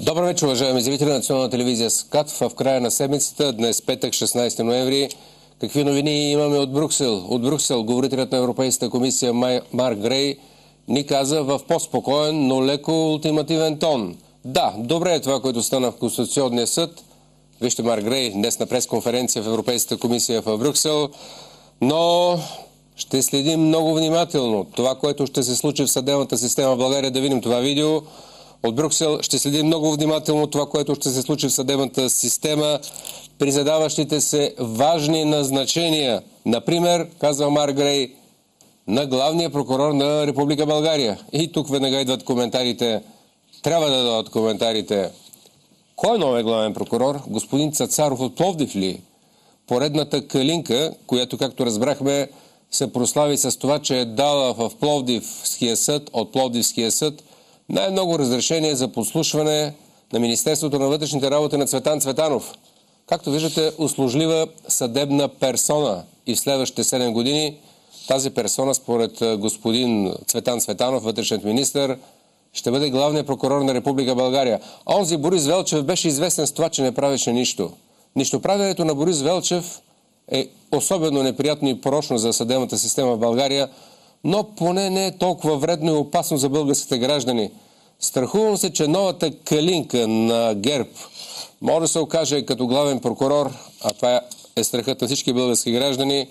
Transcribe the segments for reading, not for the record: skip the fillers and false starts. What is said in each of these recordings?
Добър вечер, уважаеми зрители на Национална телевизия СКАТ. В края на седмицата, днес петък, 16 ноември, какви новини имаме от Брюксел? От Брюксел говорителят на Европейската комисия Марк Грей ни каза в по-спокоен, но леко ултимативен тон. Да, добре е това, което стана в Конституционния съд. Вижте Марк Грей днес на пресконференция в Европейската комисия в Брюксел, но ще следим много внимателно това, което ще се случи в съдебната система в България. Да видим това видео. От Брюксел ще следим много внимателно това, което ще се случи в съдебната система при задаващите се важни назначения. Например, казва Марк Грей, на главния прокурор на Република България. И тук веднага идват коментарите. Трябва да дадат коментарите. Кой е новия главен прокурор? Господин Цацаров от Пловдив ли? Поредната калинка, която, както разбрахме, се прослави с това, че е дала в Пловдивския съд, от Пловдивския съд, най-много разрешение за подслушване на Министерството на вътрешните работи на Цветан Цветанов. Както виждате, услужлива съдебна персона и в следващите 7 години тази персона, според господин Цветан Цветанов, вътрешният министър, ще бъде главният прокурор на Република България. Онзи Борис Велчев беше известен с това, че не правеше нищо. Нищоправенето на Борис Велчев е особено неприятно и порочно за съдебната система в България, но поне не е толкова вредно и опасно за българските граждани. Страхувам се, че новата калинка на ГЕРБ може да се окаже като главен прокурор, а това е страхът на всички български граждани,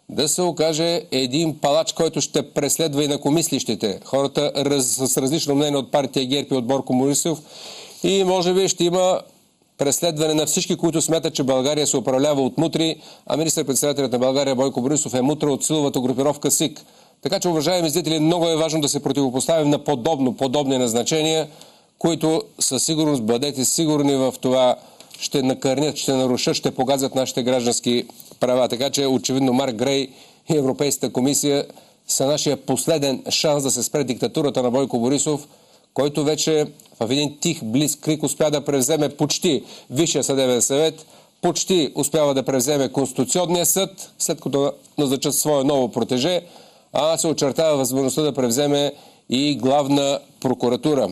да се окаже един палач, който ще преследва и инакомислищите. Хората с различно мнение от партия ГЕРБ и от Бойко Борисов, и може би ще има преследване на всички, които смятат, че България се управлява от мутри, а министър-председателят на България Бойко Борисов е мутра от силовата групировка СИК. Така че, уважаеми зрители, много е важно да се противопоставим на подобни назначения, които със сигурност, бъдете сигурни в това, ще накърнят, ще нарушат, ще погазят нашите граждански права. Така че, очевидно, Марк Грей и Европейската комисия са нашия последен шанс да се спре диктатурата на Бойко Борисов, който вече в един тих блицкриг успя да превземе почти Висшия съдебен съвет, почти успява да превземе Конституционния съд, след като назначат свое ново протеже, а се очертава възможността да превземе и главна прокуратура.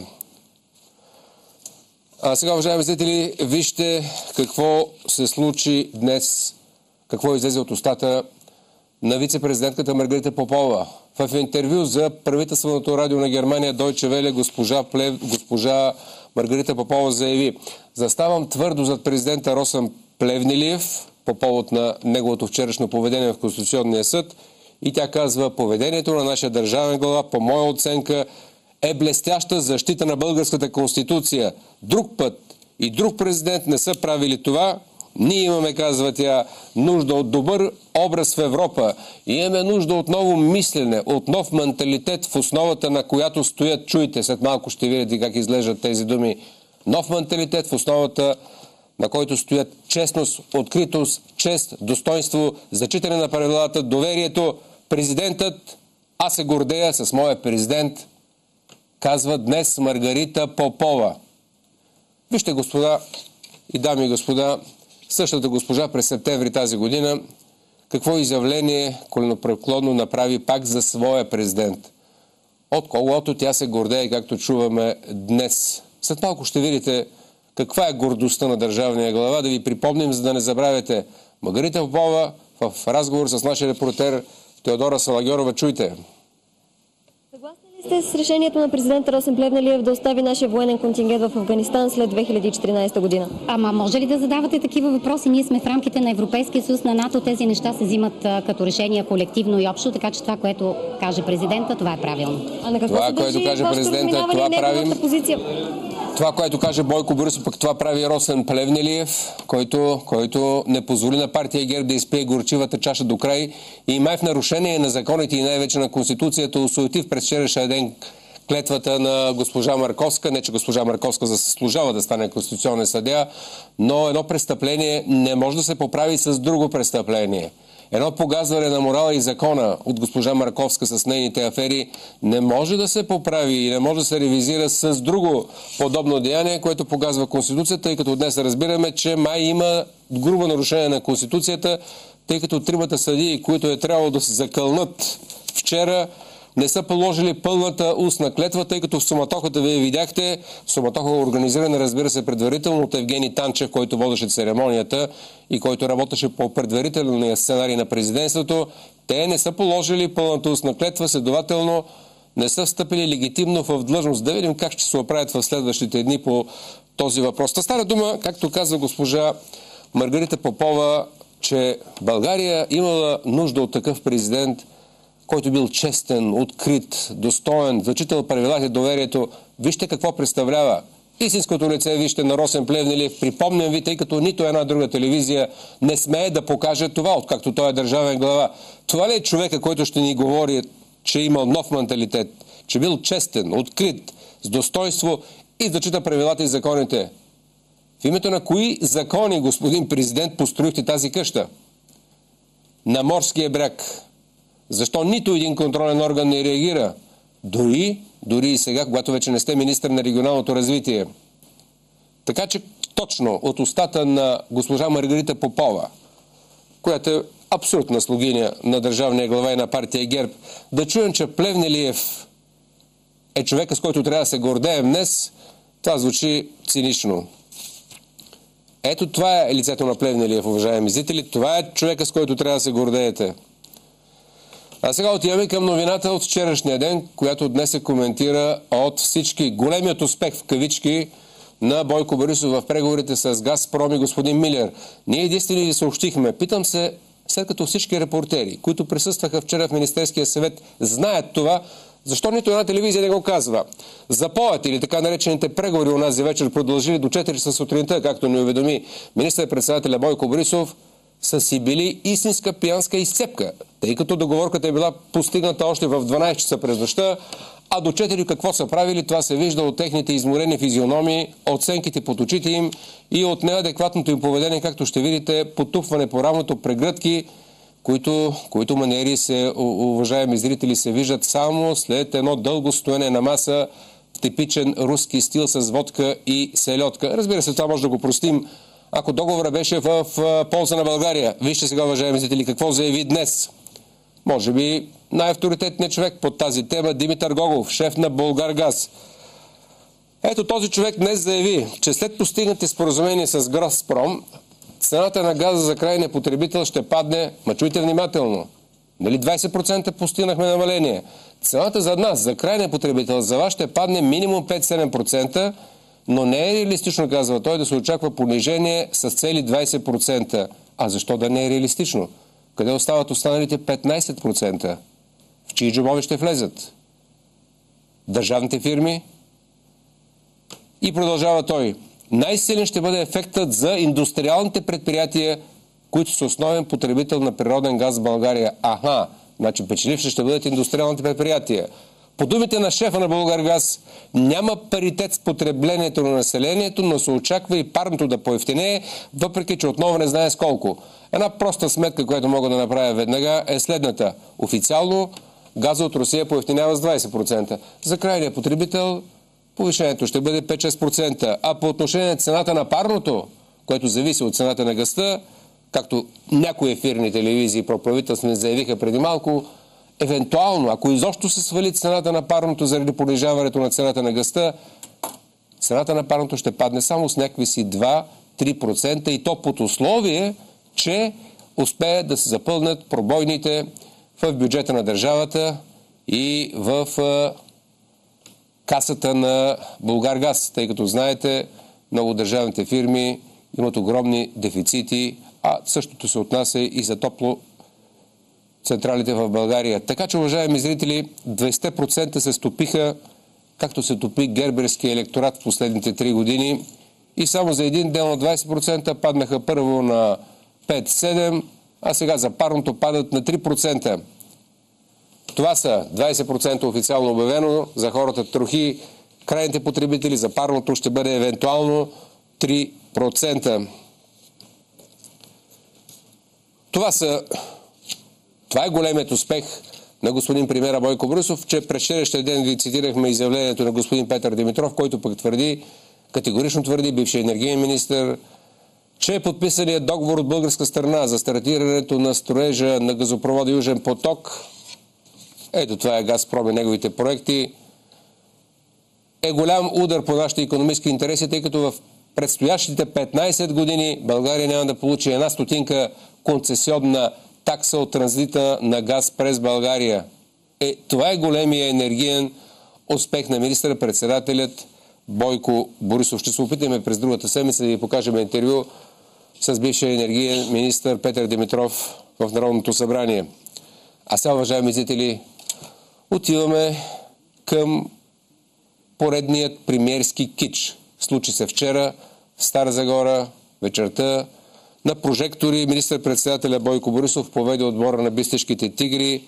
А сега, уважаеми зрители, вижте какво се случи днес, какво излезе от устата на вице-президентката Маргарита Попова. В интервю за правителственото радио на Германия Deutsche Welle госпожа Маргарита Попова заяви: заставам твърдо зад президента Росен Плевнелиев по повод на неговото вчерашно поведение в Конституционния съд. И тя казва: поведението на нашия държавен глава, по моя оценка, е блестяща защита на българската конституция. Друг път и друг президент не са правили това. Ние имаме, казва тя, нужда от добър образ в Европа. И имаме нужда от ново мислене, от нов менталитет, в основата на която стоят, чуйте, след малко ще видите как изглеждат тези думи, нов менталитет, в основата на който стоят честност, откритост, чест, достоинство, зачитане на правилата, доверието. Президентът, аз се гордея с моя президент, казва днес Маргарита Попова. Вижте, господа и дами и господа, същата госпожа през септември тази година какво изявление коленопреклонно направи пак за своя президент, от когото тя се гордее, както чуваме днес. След малко ще видите каква е гордостта на държавния глава. Да ви припомним, за да не забравяте. Маргарита Попова в разговор с нашия репортер Теодора Салагьорова. Чуйте. Съгласни ли сте с решението на президента Росен Плевнелиев да остави нашия военен контингент в Афганистан след 2014 година? Ама може ли да задавате такива въпроси? Ние сме в рамките на Европейския съюз, на НАТО. Тези неща се взимат като решения колективно и общо, така че това, което каже президента, това е правилно. А на какво това, се държи което каже президента, това правим. Позиция? Това, което каже Бойко Борисов, пък това прави Росен Плевнелиев, който не позволи на партия ГЕРБ да изпие горчивата чаша до край и май в нарушение на законите и най-вече на Конституцията осуетив през вчерашния ден клетвата на госпожа Марковска. Не, че госпожа Марковска заслужава да стане конституционен съдия, но едно престъпление не може да се поправи с друго престъпление. Едно погазване на морала и закона от госпожа Марковска с нейните афери не може да се поправи и не може да се ревизира с друго подобно деяние, което погазва Конституцията, тъй като днес разбираме, че май има грубо нарушение на Конституцията, тъй като тримата съдии, които е трябвало да се закълнат вчера, не са положили пълната устна клетва, тъй като в суматохата вие видяхте, суматоха организирана, разбира се, предварително от Евгений Танчев, който водеше церемонията и който работеше по предварителния сценарий на президентството. Те не са положили пълната устна клетва, следователно не са встъпили легитимно в длъжност. Да видим как ще се оправят в следващите дни по този въпрос. Та стара дума, както каза госпожа Маргарита Попова, че България имала нужда от такъв президент, който бил честен, открит, достоен, зачитал правилата и доверието. Вижте какво представлява истинското лице, вижте, на Росен Плевнелиев. Припомням ви, тъй като нито една друга телевизия не смее да покаже това, откакто той е държавен глава. Това ли е човека, който ще ни говори, че имал нов менталитет, че бил честен, открит, с достоинство и зачита правилата и законите? В името на кои закони, господин президент, построихте тази къща? На морския бряг. Защо нито един контролен орган не реагира? Дори и сега, когато вече не сте министър на регионалното развитие. Така че точно от устата на госпожа Маргарита Попова, която е абсолютна слугиня на държавния глава и на партия ГЕРБ, да чуем, че Плевнелиев е човека, с който трябва да се гордеем днес, това звучи цинично. Ето това е лицето на Плевнелиев, уважаеми зрители. Това е човека, с който трябва да се гордеете. А сега отиваме към новината от вчерашния ден, която днес се коментира от всички. Големият успех в кавички на Бойко Борисов в преговорите с Газпром и господин Милер. Ние единствено ли съобщихме? Питам се, след като всички репортери, които присъстваха вчера в Министерския съвет, знаят това, защо нито една телевизия не го казва? Запоят или така наречените преговори у нас за вечер продължили до 4 часа сутринта, както ни уведоми министър-председателя Бойко Борисов, са си били истинска пиянска изцепка, тъй като договорката е била постигната още в 12 часа през нощта, а до 4 какво са правили, това се вижда от техните изморени физиономии, оценките под очите им и от неадекватното им поведение, както ще видите, потупване по рамото, прегръдки, които маниери се, уважаеми зрители, се виждат само след едно дълго стоене на маса в типичен руски стил с водка и селедка. Разбира се, това може да го простим, ако договорът беше в полза на България. Вижте сега, уважаеми зрители, какво заяви днес. Може би най-авторитетният човек под тази тема, Димитър Гогов, шеф на Булгаргаз. Ето този човек днес заяви, че след постигнати споразумение с Газпром, цената на газа за крайния потребител ще падне, чуйте внимателно, нали 20% постигнахме намаление. Цената за нас, за крайния потребител, за вас ще падне минимум 5-7%, но не е реалистично, казва той, да се очаква понижение с цели 20%. А защо да не е реалистично? Къде остават останалите 15%? В чии джобове ще влезат? Държавните фирми? И продължава той. Най-силен ще бъде ефектът за индустриалните предприятия, които са основен потребител на природен газ в България. Значи печеливши ще бъдат индустриалните предприятия. По думите на шефа на Булгаргаз, няма паритет с потреблението на населението, но се очаква и парното да поевтинее, въпреки че отново не знае с колко. Една проста сметка, която мога да направя веднага, е следната. Официално газа от Русия поевтинява с 20%. За крайния потребител повишението ще бъде 5-6%. А по отношение на цената на парното, което зависи от цената на газта, както някои ефирни телевизии проправителствени заявиха преди малко, евентуално, ако изобщо се свали цената на парното заради понижаването на цената на газта, цената на парното ще падне само с някакви си 2-3% и то под условие, че успеят да се запълнят пробойните в бюджета на държавата и в касата на Булгаргаз, тъй като знаете, много държавните фирми имат огромни дефицити, а същото се отнася и за топлоцентралите в България. Така че, уважаеми зрители, 20% се стопиха, както се топи герберския електорат в последните 3 години и само за един ден от 20% паднаха първо на 5-7, а сега за парното падат на 3%. Това са 20% официално обявено за хората трохи, крайните потребители, за парното ще бъде евентуално 3%. Това е големият успех на господин премиера Бойко Борисов, че през вчерашния ден ви цитирахме изявлението на господин Петър Димитров, който пък категорично твърди, бившият енергиен министър, че е подписаният договор от българска страна за стартирането на строежа на газопровода Южен поток ето това е Газпром и неговите проекти, е голям удар по нашите икономически интереси, тъй като в предстоящите 15 години България няма да получи една стотинка концесионна такса от транзита на газ през България. Това е големия енергиен успех на министър-председателят Бойко Борисов. Ще се опитаме през другата седмица да ви покажем интервю с бившия енергиен министър Петър Димитров в Народното събрание. А сега, уважаеми зрители, отиваме към поредният премиерски кич. Случи се вчера в Стара Загора, вечерта. На прожектори министър-председателя Бойко Борисов поведе отбора на Бистишките тигри,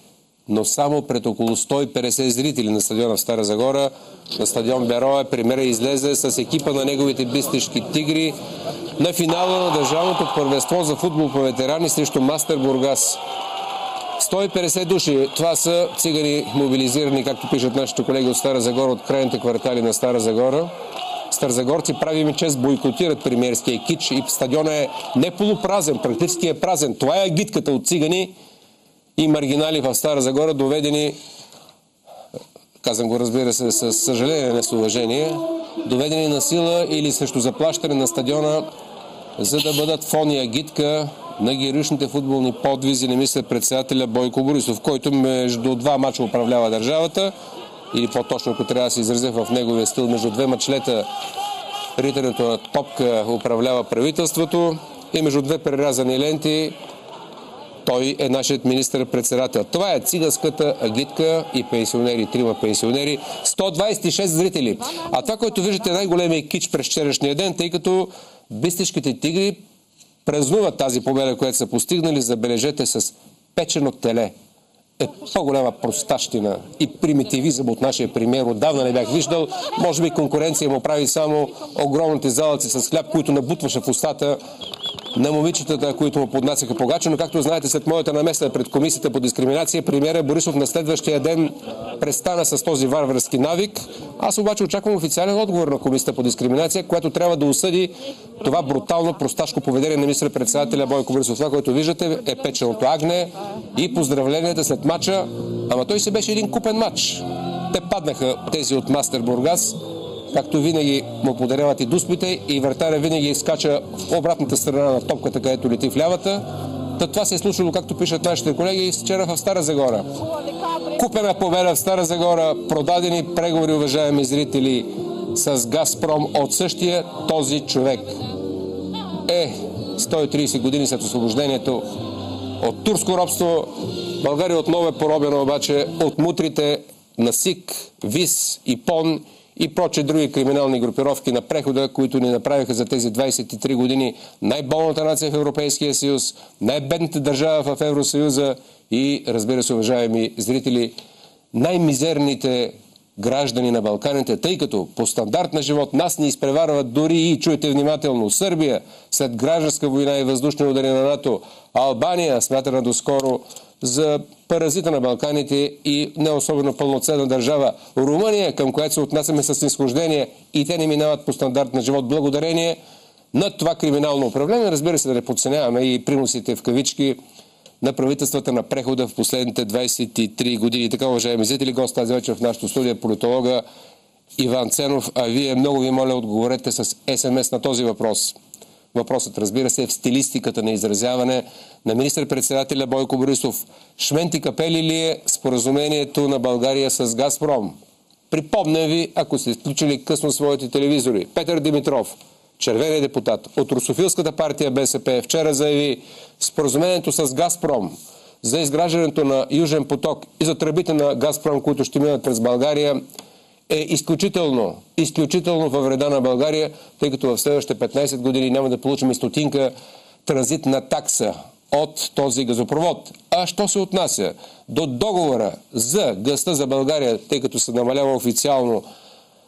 но само пред около 150 зрители на стадиона в Стара Загора. На стадион Берое премиерът излезе с екипа на неговите Бистишки тигри на финала на Държавното първенство за футбол по ветерани срещу Мастер Бургас. 150 души. Това са цигани мобилизирани, както пишат нашите колеги от Стара Загора, от крайните квартали на Стара Загора. Старозагорци, прави ми чест, бойкотират премиерския кич и стадионът е не полупразен, практически е празен. Това е агитката от цигани и маргинали в Стара Загора, доведени, казвам го, разбира се, с съжаление, не с уважение, доведени на сила или срещу заплащане на стадиона, за да бъдат фон и агитка на героичните футболни подвизи на министър-председателя Бойко Борисов, който между два мача управлява държавата, или по-точно, ако трябва да се изразя в неговия стил, между две мачлета ритането на топка управлява правителството и между две прерязани ленти той е нашият министър-председател. Това е циганската агитка и пенсионери, трима пенсионери, 126 зрители. А това, което виждате, е най-големия кич през вчерашния ден, тъй като Бистишките тигри празнуват тази победа, която са постигнали, забележете, с печено теле. По-голяма простащина и примитивизъм от нашия премиер отдавна не бях виждал. Може би конкуренция му прави само огромните залъци с хляб, които набутваше в устата на момичетата, които му поднасяха погаче. Но както знаете, след моята намеса пред комисията по дискриминация, премиерът Борисов на следващия ден престана с този варварски навик. Аз обаче очаквам официален отговор на комисията по дискриминация, която трябва да осъди това брутално, просташко поведение на министър-председателя Бойко Борисов. Това, което виждате, е печеното агне и поздравленията след матча. Ама той си беше един купен матч. Те паднаха тези от Мастер Бургас. Както винаги му подаряват и дуспите и вратаря винаги изкача в обратната страна на топката, където лети в лявата. Това се е случило, както пишат нашите колеги, вчера в Стара Загора. Купена победа в Стара Загора, продадени преговори, уважаеми зрители, с Газпром от същия този човек. 130 години след освобождението от турско робство, България отново е поробена обаче от мутрите на СИК, ВИС и ПОН и прочие други криминални групировки на прехода, които ни направиха за тези 23 години най-болната нация в Европейския съюз, най-бедната държава в Евросъюза и, разбира се, уважаеми зрители, най-мизерните граждани на Балканите, тъй като по стандарт на живот нас ни изпреварват дори и, чуйте внимателно, Сърбия след гражданска война и въздушни удари на НАТО, Албания, смятана доскоро за паразита на Балканите и не особено пълноценна държава, Румъния, към която се отнасяме с снисхождение и те не минават по стандарт на живот благодарение на това криминално управление. Разбира се, да не подценяваме и приносите в кавички на правителствата на прехода в последните 23 години. Така, уважаеми зрители, гост тази вечер в нашото студио политолога Иван Ценов, а вие много ви моля отговорете с СМС на този въпрос. Въпросът, разбира се, е в стилистиката на изразяване на министър-председателя Бойко Борисов. Шменти капели ли е споразумението на България с Газпром? Припомням ви, ако сте изключили късно своите телевизори, Петър Димитров, червеният депутат от Русофилската партия БСП, вчера заяви споразумението с Газпром за изграждането на Южен поток и за тръбите на Газпром, които ще минат през България, е изключително във вреда на България, тъй като в следващите 15 години няма да получим и стотинка транзитна такса от този газопровод. А що се отнася до договора за газта за България, тъй като се намалява официално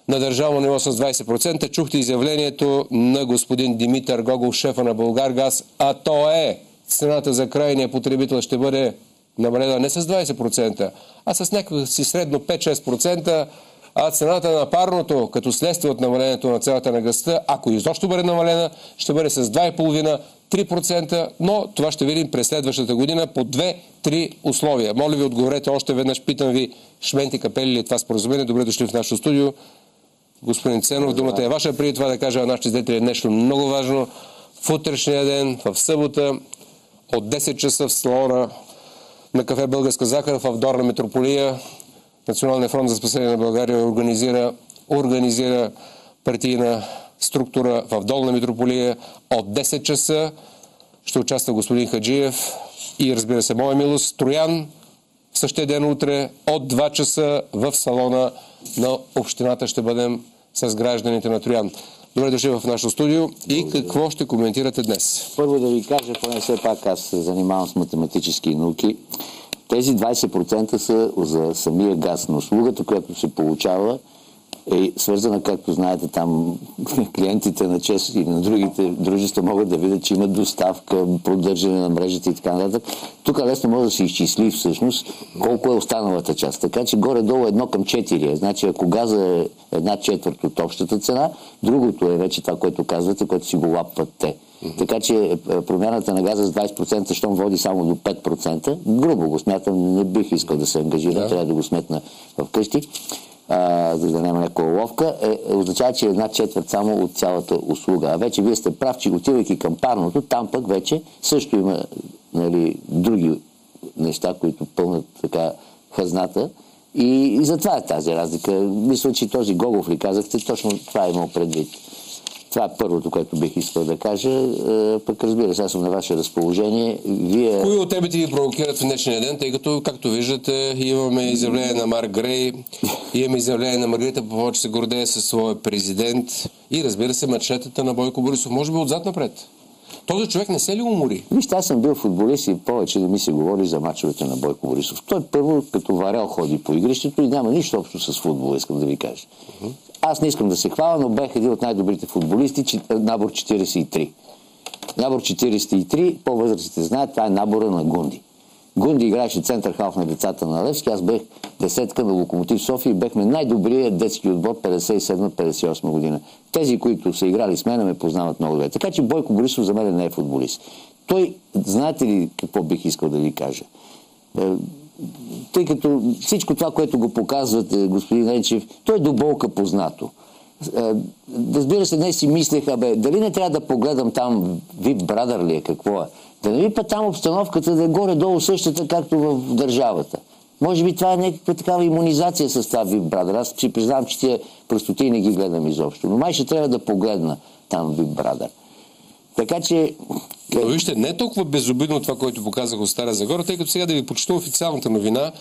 на държавно ниво с 20%, чухте изявлението на господин Димитър Гогов, шефа на Булгаргаз, а то е цената за крайния потребител ще бъде намалена не с 20%, а с някакъв си средно 5-6%, а цената на парното, като следствие от намалението на цената на газта, ако изобщо бъде намалена, ще бъде с 2,5 3%, но това ще видим през следващата година по 2-3 условия. Моля ви, отговорете още веднъж. Питам ви, Шменти Капели ли е това споразумение? Добре дошли в нашото студио. Господин Ценов, думата е ваша. Преди това да кажа на нашите зрители нещо много важно. В утрешния ден, в събота, от 10 часа в салона на кафе Българска захар в Долна Митрополия, Националния фронт за спасение на България организира партийна структура в Долна Митрополия. От 10 часа ще участва господин Хаджиев и, разбира се, моя милост Троян. В същия ден утре от 2 часа в салона на общината ще бъдем с гражданите на Троян. Добре дошли в нашото студио. И какво ще коментирате днес? Първо да ви кажа, поне все пак аз се занимавам с математически науки. Тези 20% са за самия газ, но услугата, която се получава, е свързана, както знаете, там клиентите на ЧЕЗ и на другите дружества могат да видят, че имат доставка, поддържане на мрежата и така нататък. Тук лесно може да се изчисли всъщност колко е останалата част. Така че горе-долу 1:4. Значи ако газа е 1/4 от общата цена, другото е вече това, което казвате, което си го лапват те. Така че промяната на газа с 20%, щом води само до 5%, грубо го смятам, не бих искал да се ангажира, трябва да го сметна вкъщи, за да няма някаква ловка, означава, че 1/4 само от цялата услуга. А вече вие сте прав, че отивайки към парното, там пък вече също има, нали, други неща, които пълнат така хазната. И затова е тази разлика. Мисля, че този Гогов ли казахте, точно това е имал предвид. Това е първото, което бих искал да кажа. Пък разбира се, аз съм на ваше разположение. Вие... Кои от темите ви провокират в днешния ден, тъй като, както виждате, имаме изявление на Марк Грей, имаме изявление на Маргарита Попова, че се гордее със своя президент и, разбира се, мачетата на Бойко Борисов. Може би отзад напред. Този човек не се ли умори? Вижте, аз съм бил футболист и повече да ми се говори за мачовете на Бойко Борисов. Той първо като варел ходи по игрището и няма нищо общо с футбола, искам да ви кажа. Аз не искам да се хваля, но бях един от най-добрите футболисти, набор 43. Набор 43, по-възрастите знаят, това е набора на Гунди. Гунди играеше център халф на децата на Левски, аз бех десетка на Локомотив София и бехме най-добрият детски отбор 57-58 година. Тези, които са играли с мен, ме познават много добре. Така че Бойко Борисов за мен не е футболист. Той, знаете ли какво бих искал да ви кажа? Тъй като всичко това, което го показвате, господин Енчев, той е до болка познато. Разбира се, днес си мислех, дали не трябва да погледам там VIP Brother ли е, какво е? Да не ви па там обстановката да е горе-долу същата, както в държавата. Може би това е някаква такава имунизация с това VIP Brother. Аз си признавам, че тия простоти не ги гледам изобщо. Но май ще трябва да погледна там VIP Brother. Така че... Но вижте, не е толкова безобидно това, което показах от Стара Загора, тъй като сега да ви прочета официалната новина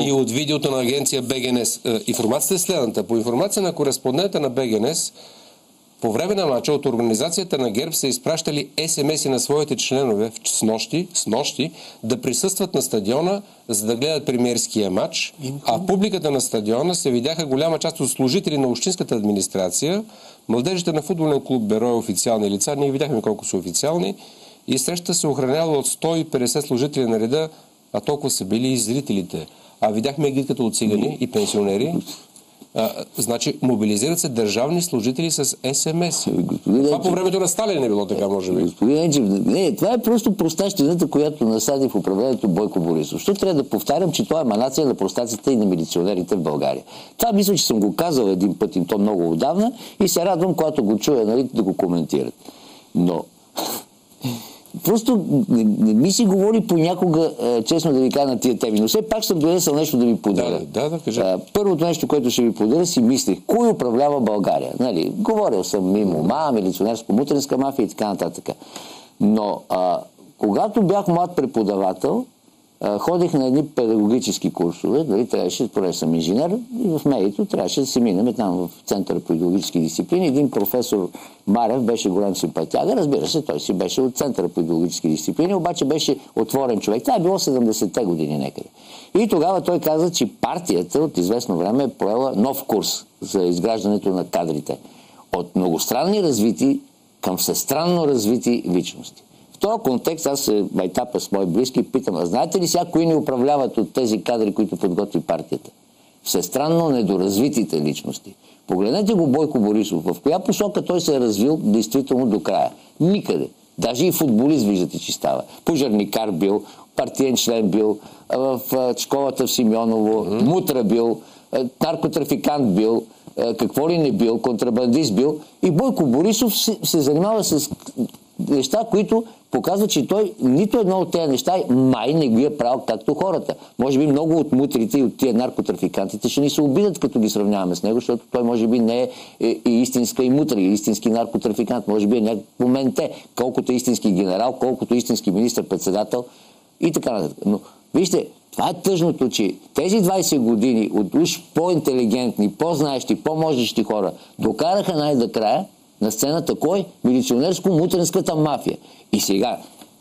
и от видеото на агенция БГНС. Информацията е следната. По информация на кореспондента на БГНС, по време на мача от организацията на ГЕРБ са изпращали СМС-и на своите членове с нощи да присъстват на стадиона, за да гледат премиерския матч, а в публиката на стадиона се видяха голяма част от служители на общинската администрация, младежите на футболен клуб Берой, официални лица, ние видяхме колко са официални, и срещата се охранява от 150 служители на реда, а толкова са били и зрителите. А видяхме гидката от цигани и пенсионери. Значи, мобилизират се държавни служители с СМС. Това по времето на Сталин не било така, може би. Господин Енчев, не, това е просто простащината, която насади в управлението Бойко Борисов. Що трябва да повтарям, че това е еманация на простацията и на милиционерите в България. Това мисля, че съм го казал един път и то много отдавна и се радвам, когато го чуя, нали, да го коментират. Но... Просто не ми си говори понякога, честно да ви кажа, на тия теми. Но все пак съм донесъл нещо да ви поделя. Да, кажа. Първото нещо, което ще ви поделя, си мислех, кой управлява България? Нали, говорил съм МИМО, милиционерско-мутренска мафия и така нататък. Но когато бях млад преподавател, ходих на едни педагогически курсове, дали трябваше, поне съм инженер, и в медието трябваше да се минем там в Центъра по идеологически дисциплини. Един професор Марев беше голям симпатяга, разбира се, той си беше от Центъра по идеологически дисциплини, обаче беше отворен човек. Това е било 70-те години някъде. И тогава той каза, че партията от известно време е поела нов курс за изграждането на кадрите. От многостранни развити към всестранно развити личности. В този контекст аз се майтапа с мои близки и питам, а знаете ли сега кои ни управляват от тези кадри, които подготви партията? Всестранно недоразвитите личности. Погледнете го Бойко Борисов. В коя посока той се е развил действително до края? Никъде. Даже и футболист виждате, че става. Пожарникар бил, партиен член бил, в школата в Симеоново, мутра бил, наркотрафикант бил, какво ли не бил, контрабандист бил. И Бойко Борисов се занимава с неща, които показват, че той нито едно от тези неща май не ги е правил както хората. Може би много от мутрите и от тия наркотрафикантите ще ни се обидят, като ги сравняваме с него, защото той може би не е и истинска и мутра, и истински наркотрафикант. Може би е някакъв момент колкото истински генерал, колкото истински министър-председател и така нататък. Но вижте, това е тъжното, че тези 20 години от уж по-интелигентни, по-знаещи, по-можещи хора докараха най-накрая на сцената кой? Милиционерско-мутренската мафия. И сега,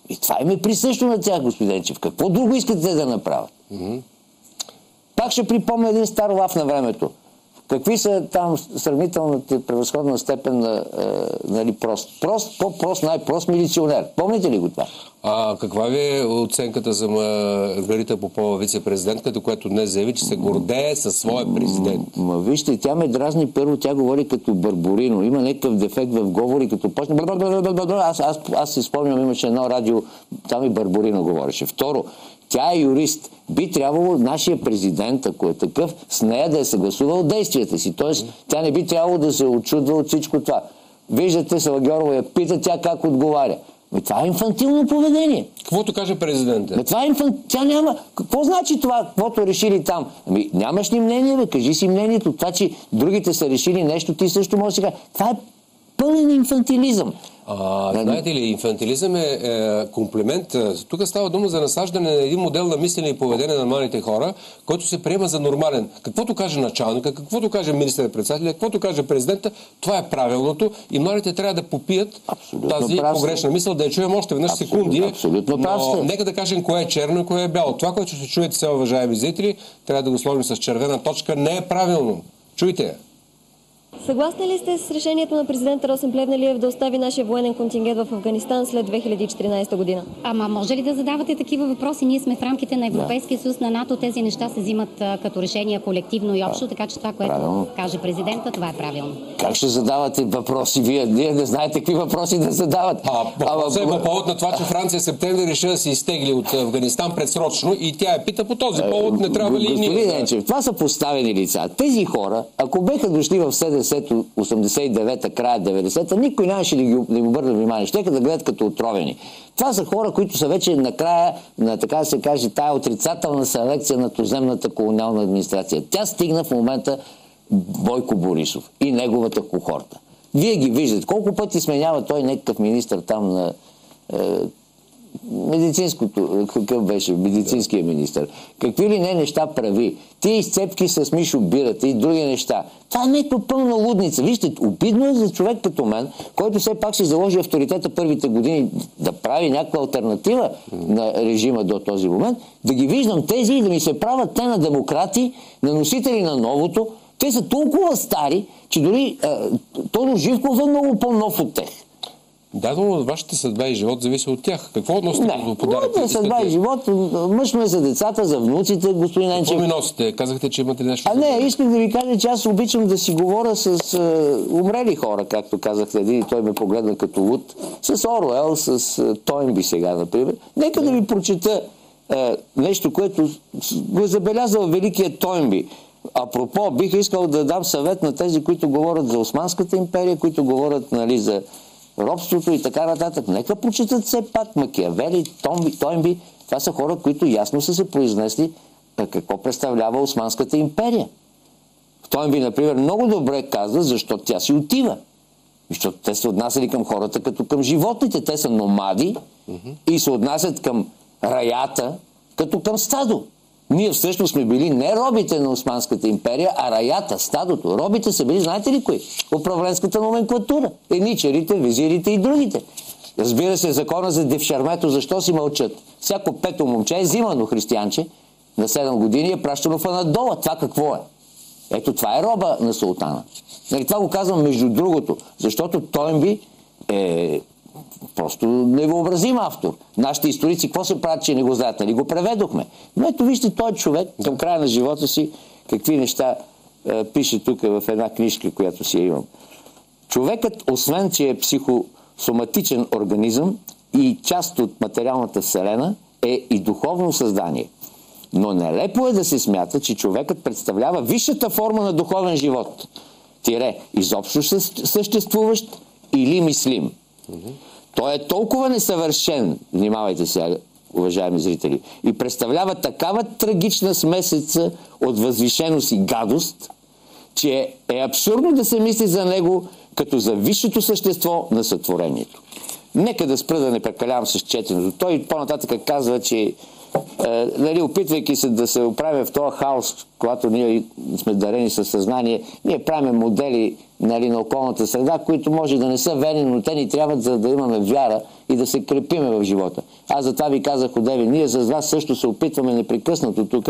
и това им е присъщо на тях, господин Енчев. Какво друго искате да направят? Пак ще припомня един стар лав на времето. Какви са там сравнителната превъзходна степен на нали, по-прост, най-прост милиционер? Помните ли го това? Каква ви е оценката за Маргарита Попова, вице-президентката, която днес заяви, че се гордее със своя президент? Вижте, тя ме дразни първо, тя говори като Барборино. Има някакъв дефект в говори, като почне... Аз си спомням, имаше едно радио, там и Барборино говореше. Второ, тя е юрист. Би трябвало нашия президент, ако е такъв, с нея да е съгласувал действията си. Тоест, тя не би трябвало да се очудва от всичко това. Виждате, Салагьорова я пита, тя как отговаря. Това е инфантилно поведение. Каквото каже президента. Това е Тя няма... Какво значи това, каквото решили там? Нямаш ли мнение, бе? Кажи си мнението. Това, че другите са решили нещо, ти също можеш да си кажеш. Това е пълен инфантилизъм. Знаете ли, инфантилизъм е комплимент. Тук става дума за насаждане на един модел на мислене и поведение на нормалните хора, който се приема за нормален. Каквото каже началника, каквото каже министър-председателя, каквото каже президента, това е правилното и младите трябва да попият тази погрешна мисъл, да я чуем още веднъж секунди. Но нека да кажем кое е черно и кое е бяло. Това, което ще чуете сега, уважаеми зрители, трябва да го сложим с червена точка. Не е правилно. Чуйте я. Съгласни ли сте с решението на президента Росен Плевнелиев да остави нашия военен контингент в Афганистан след 2014 година? Ама може ли да задавате такива въпроси? Ние сме в рамките на Европейския съюз, на НАТО. Тези неща се взимат като решения колективно и общо, така че това, което каже президента, това е правилно. Как ще задавате въпроси? Вие не знаете какви въпроси да задават. Въпросът е по повод на това, че Франция в септември реши да се изтегли от Афганистан предсрочно и тя я пита по този повод, не трябва ли ние? Господин Енчев, това са поставени лица. Тези хора, ако беха дошли в 89-та, края 90-та, никой нямаше да им обърне внимание. Щеха да гледат като отровени. Това са хора, които са вече накрая на, така да се каже, тая отрицателна селекция на туземната колониална администрация. Тя стигна в момента Бойко Борисов и неговата кохорта. Вие ги виждате. Колко пъти сменява той някакъв министър там на медицинското, какъв беше медицинския министър. Какви ли не неща прави. Тия изцепки с Мишо Бирата и други неща. Това е някаква пълна лудница. Вижте, обидно е за човек като мен, който все пак си заложи авторитета първите години да прави някаква алтернатива на режима до този момент, да ги виждам тези и да ми се правят те на демократи, на носители на новото. Те са толкова стари, че дори Тодор Живков е много по-нов от тях. Да, но вашата съдба и живот зависи от тях. Какво относно да подаръците? Не, съдба и живот, мъжно е за децата, за внуците, господин Енчев. Какво ми носите? Казахте, че имате нещо. Не, исках да ви кажа, че аз обичам да си говоря с умрели хора, както казахте един и той ме погледна като луд, с Оруел, с Тойнби сега, например. Нека да ви прочета нещо, което го е забелязал великият Тойнби. Апропо, бих искал да дам съвет на тези, които говорят за Османската империя, които говорят, нали, за робството и така нататък. Нека прочитат все пак Макиавели, Тойнби. Това са хора, които ясно са се произнесли какво представлява Османската империя. Тойнби, например, много добре казва, защо тя си отива. Защото те се отнасяли към хората като към животните. Те са номади и се отнасят към раята като към стадо. Ние всъщност сме били не робите на Османската империя, а раята, стадото. Робите са били, знаете ли кои? Управленската номенклатура. Еничарите, визирите и другите. Разбира се, закона за девшармето, защо си мълчат? Всяко пето момче е взимано християнче на 7 години е пращано в Анадола. Това какво е? Ето това е роба на султана. Нали, това го казвам между другото, защото Тойнби е просто невъобразим автор. Нашите историци, какво се правят, че не го знаят? Нали го преведохме. Но ето вижте, той човек към края на живота си какви неща пише тук в една книжка, която си я имам. Човекът, освен че е соматичен организъм и част от материалната вселена е и духовно създание. Но нелепо е да се смята, че човекът представлява висшата форма на духовен живот. Изобщо съществуващ или мислим. Той е толкова несъвършен, внимавайте сега, уважаеми зрители, и представлява такава трагична смесица от възвишеност и гадост, че е абсурдно да се мисли за него като за висшето същество на сътворението. Нека да спра да не прекалявам с четенето. Той по-нататък казва, че опитвайки се да се оправя в този хаос, когато ние сме дарени със съзнание, ние правим модели на околната среда, които може да не са верни, но те ни трябват, за да имаме вяра и да се крепиме в живота. Аз затова ви казах одеве, ние с вас също се опитваме непрекъснато тук,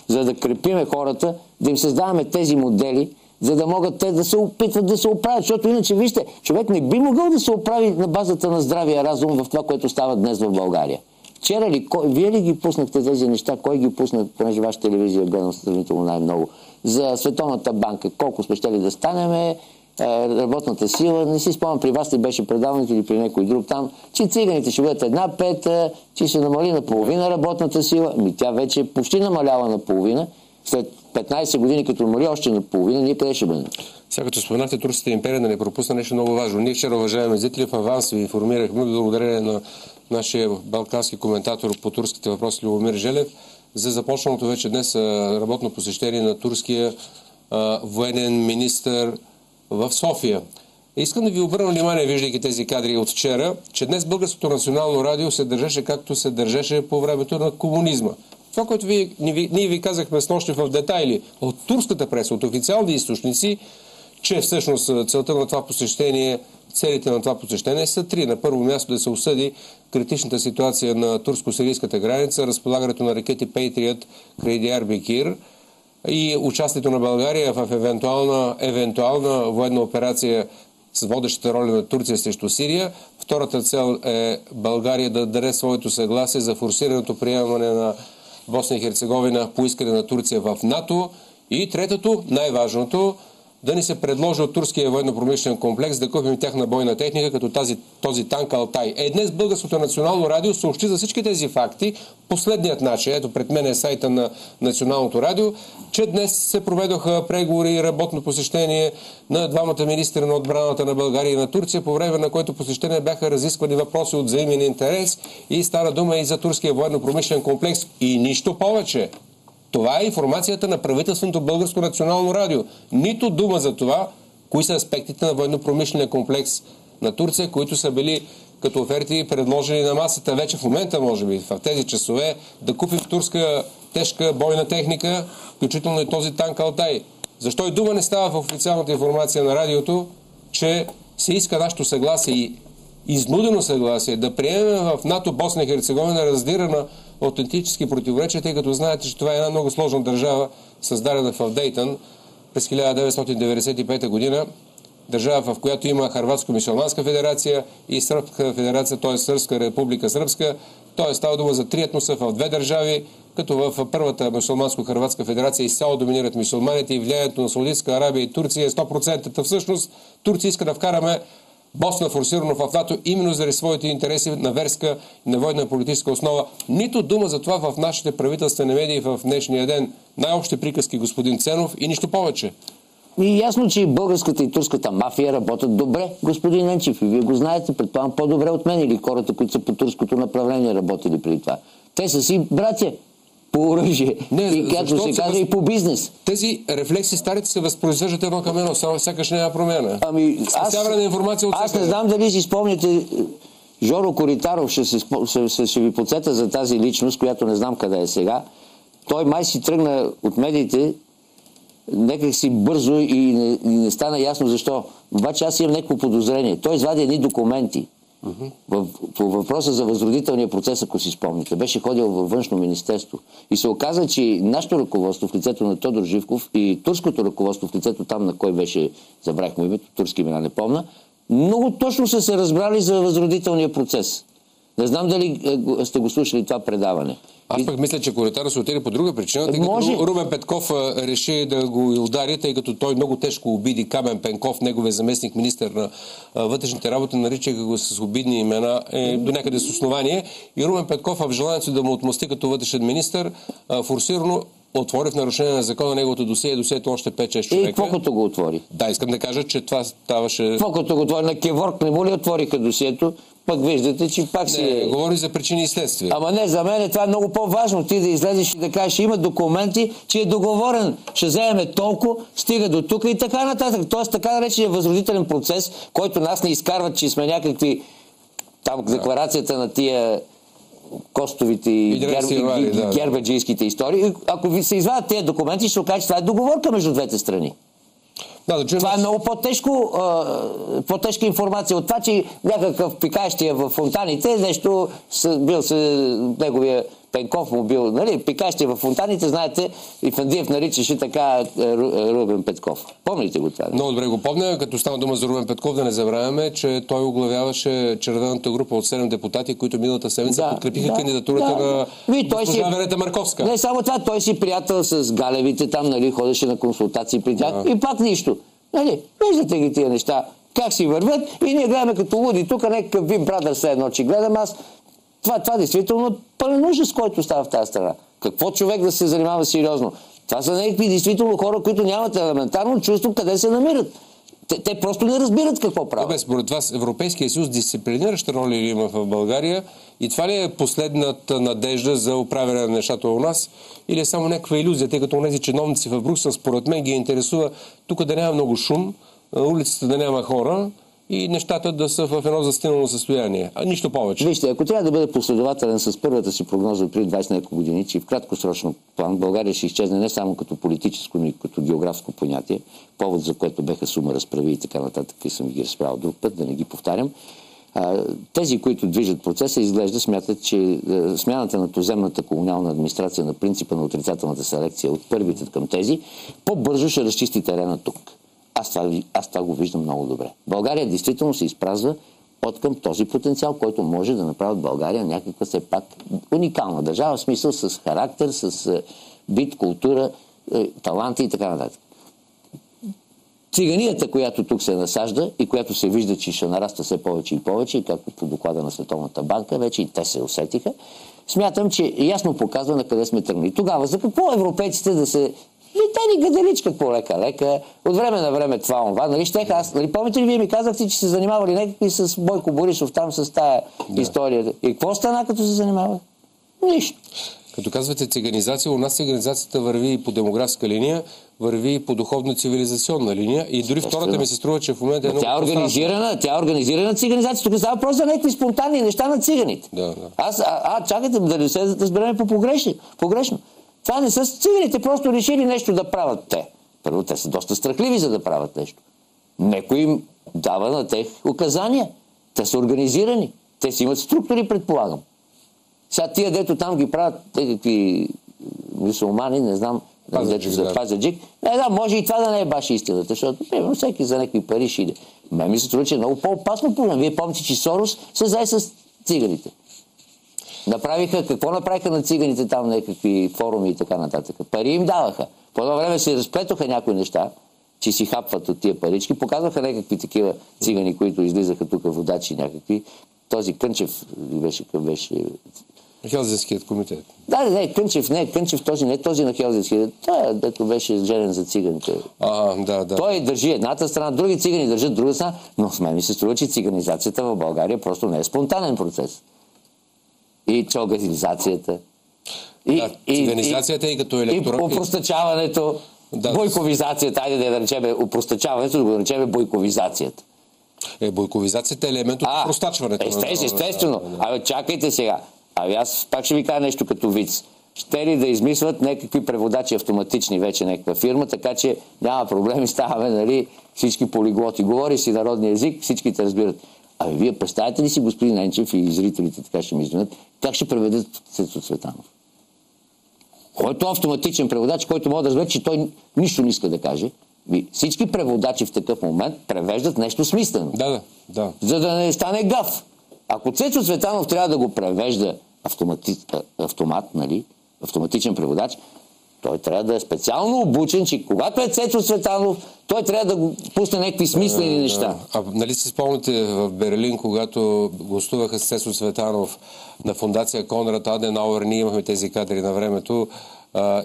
за да крепиме хората, да им създаваме тези модели, за да могат те да се опитват да се оправят. Защото иначе, вижте, човек не би могъл да се оправи на базата на здравия разум в това, което става днес в България. Вчера ли, вие ли ги пуснахте тези неща? Кой ги пусна, понеже ваша телевизия гледам сравнително най-много? За Световната банка, колко сме щели да станем, работната сила, не си спомням, при вас ли беше предаването или при някой друг там, че циганите ще бъдат 1/5, че ще намали наполовина работната сила. Тя вече почти намалява наполовина. След 15 години, като намали още наполовина, ние къде ще бъдем? Сега като споменахте Турската империя, да не пропусна нещо много важно. Ние вчера, уважаеми зрители, в аванс ви информирахме, благодарение на нашия балкански коментатор по турските въпроси Любомир Желев, за започналото вече днес работно посещение на турския военен министър в София. Искам да ви обърна внимание, виждайки тези кадри от вчера, че днес Българското национално радио се държеше както се държеше по времето на комунизма. Това, което ние ви казахме снощи в детайли от турската преса, от официални източници, че всъщност целта на това посещение, целите на това посещение са три. На първо място да се осъди критичната ситуация на турско-сирийската граница, разполагането на ракети Patriot край Диарбекир и участието на България в евентуална военна операция с водещата роля на Турция срещу Сирия. Втората цел е България да даде своето съгласие за форсираното приемане на Босна и Херцеговина по искане на Турция в НАТО. И третото, най-важното, да ни се предложи от турския военно-промишлен комплекс да купим тяхна бойна техника, като този танк Алтай. Днес Българското национално радио съобщи за всички тези факти последният начин. Ето пред мен е сайта на Националното радио, че днес се проведоха преговори и работно посещение на двамата министри на отбраната на България и на Турция, по време на което посещение бяха разисквани въпроси от взаимен интерес и стана дума и за турския военно-промишлен комплекс и нищо повече. Това е информацията на правителственото Българско национално радио. Нито дума за това, кои са аспектите на военно-промишления комплекс на Турция, които са били като оферти предложени на масата вече в момента, може би, в тези часове, да купим турска тежка бойна техника, включително и този танк Алтай. Защо и дума не става в официалната информация на радиото, че се иска нашето съгласие и изнудено съгласие да приемем в НАТО Босна и Херцеговина раздирана от етнически противоречия, тъй като знаете, че това е една много сложна държава, създадена в Дейтън през 1995 година. Държава, в която има Хърватско-мюсюлманска федерация и Сръбска федерация, т.е. Сръбска република Сръбска. Т.е. става дума за три етноса в две държави, като в първата мюсюлманско-хърватска федерация изцяло доминират мюсюлманите и влиянието на Саудитска Арабия и Турция е 100%. Всъщност Турция иска да вкараме Босна форсирано в НАТО именно заради своите интереси на верска и на военна политическа основа. Нито дума за това в нашите правителствени медии в днешния ден. Най-общи приказки, господин Ценов, и нищо повече. И ясно, че и българската и турската мафия работят добре, господин Енчев. И вие го знаете, предполагам по-добре от мен или хората, които са по турското направление работили преди това. Те са си братя по оръжие. И както се казва, и по бизнес. Тези рефлекси старите се възпроизвеждат едно към едно, само сякаш няма промяна. На информация от аз не знам дали си спомняте, Жоро Коритаров ще ви подсета за тази личност, която не знам къде е сега. Той май си тръгна от медиите някак си бързо и не стана ясно защо. Обаче аз имам някакво подозрение. Той извади едни документи. По въпроса за възродителния процес, ако си спомните, беше ходил във Външно министерство и се оказа, че нашето ръководство в лицето на Тодор Живков и турското ръководство в лицето там, на кой беше, забрах му името, турски имена не помна, много точно са се разбрали за възродителния процес. Не знам дали сте го слушали това предаване. Аз пък мисля, че Коритаров се отиде по друга причина, тъй като Румен Петков реши да го удари, тъй като той много тежко обиди Камен Пенков, неговия заместник министър на вътрешните работи, наричаха го с обидни имена, до някъде с основание. И Румен Петков, в желанието да му отмъсти като вътрешен министър, форсирано отвори в нарушение на закона неговото досието още 5-6 човека. И какво като го отвори? Да, искам да кажа, че това ставаше... Какво като го отвори? На Кеворг не му ли отвориха досието? Пък виждате, че пак си... говори за причини и следствия. Ама не, за мен това е много по-важно. Ти да излезеш и да кажеш, има документи, че е договорен. Ще вземем толкова, стига до тук и така нататък. Тоест така наречения възродителен процес, който нас не изкарват, че сме някакви... Там декларацията на тия костовите и гербаджийските истории. Ако ви се извадят тези документи, ще се окаже, че това е договорка между двете страни. Това е много по-тежка информация от това, че някакъв пикащия в фонтаните, нещо бил се неговия Пенков му бил, нали, пикащия в фонтаните, знаете, и Фандиев наричаше така Румен Петков. Помните го това? Много добре го помня, като стана дума за Румен Петков, да не забравяме, че той оглавяваше червената група от 7 депутати, които миналата седмица подкрепиха кандидатурата на госпожа Верета Марковска. Не само това, той си приятел с Галевите там, нали, ходеше на консултации при тях и пак нищо. Нали, виждате ги тия неща, как си вървят и ние гледаме като луди, тук някакъв Big Brother все едно, че гледам аз. Това действително е пълен ужас, който става в тази страна. Какво човек да се занимава сериозно? Това са някакви действително хора, които нямат елементарно чувство къде се намират. Те просто не разбират какво правят. Добре, според вас Европейския съюз дисциплинираща роля ли има в България и това ли е последната надежда за управяне на нещата у нас или е само някаква илюзия, тъй като тези чиновници в Брюксел според мен ги интересува тук да няма много шум, на улицата да няма хора и нещата да са в едно застинало състояние. А нищо повече. Вижте, ако трябва да бъде последователен с първата си прогноза от преди 20 няколко години, че в краткосрочно план България ще изчезне не само като политическо, но и като географско понятие, повод за което беха сума разправи и така нататък, и съм ги разправил друг път, да не ги повтарям. Тези, които движат процеса, изглежда смятат, че смяната на туземната колониална администрация на принципа на отрицателната селекция от първите към тези, по-бързо ще разчисти терена тук. Аз това го виждам много добре. България действително се изпразва от към този потенциал, който може да направи България някаква все пак уникална държава, в смисъл с характер, с бит, култура, таланти и така нататък. Циганията, която тук се насажда и която се вижда, че ще нараства все повече и повече, както по доклада на Световната банка, вече и те се усетиха, смятам, че ясно показва на къде сме тръгнали. Тогава за какво европейците да се летени гаделичка по лека, от време на време това, нали, помните ли, вие ми казахте, че се занимавали някакви с Бойко Борисов там с тая история. И какво стана, като се занимава? Нищо. Като казвате циганизация, у нас циганизацията върви и по демографска линия, върви и по духовно-цивилизационна линия и дори втората ми се струва, че в момента е много тя е организирана циганизация. Тук става просто за някакви спонтанни неща на циганите. Чакайте да не се разберем погрешно. Това не са циганите, просто решили нещо да правят те. Първо, те са доста страхливи, за да правят нещо. Некой им дава на тех указания. Те са организирани. Те си имат структури, предполагам. Сега тия, дето там ги правят, те какви мюсюлмани, не знам, Пазаджик. Може и това да не е баш истината, защото примерно всеки за някакви пари ще иде. Ми се струва, че е много по-опасно проблем. Вие помните, че Сорос се зае с циганите. Какво направиха на циганите там, някакви форуми и така нататък? Пари им даваха. По това време се разплетоха някои неща, че си хапват от тия парички. Показваха някакви такива цигани, които излизаха тук водачи някакви. Този Кънчев беше... Хелзинският комитет. Кънчев, този на Хелзинския. Той, дето беше женен за циганите. Той държи едната страна, други цигани държат друга страна, но с мен ми се струва, че циганизацията в България просто не е спонтанен процес. И че организацията. Циганизацията и като електорат. И упростачаването, бойковизацията. Айде да наречем упростачаването, да го наречем бойковизацията. Бойковизацията е елемент от упростачването. Естествено. Чакайте сега. Аз пак ще ви кажа нещо като виц. Ще ли да измислят някакви преводачи автоматични вече някаква фирма, така че няма проблеми, ставаме, нали, всички полиглоти. Говори си народния език, всички те разбират. Вие представяте ли си, господин Енчев и зрителите така ще ми извинят, как ще преведат Цецо Цветанов? Който е автоматичен преводач, който може да разбере, че той нищо не иска да каже. Всички преводачи в такъв момент превеждат нещо смислено. Да. За да не стане гаф. Ако Цецо Цветанов трябва да го превежда автоматичен преводач, той трябва да е специално обучен, че когато е Цецо Цветанов, той трябва да го пусне някакви смислени неща. Нали си спомните в Берлин, когато гостуваха с Цецо Цветанов на фондация Конрад Аденауер, ние имахме тези кадри на времето,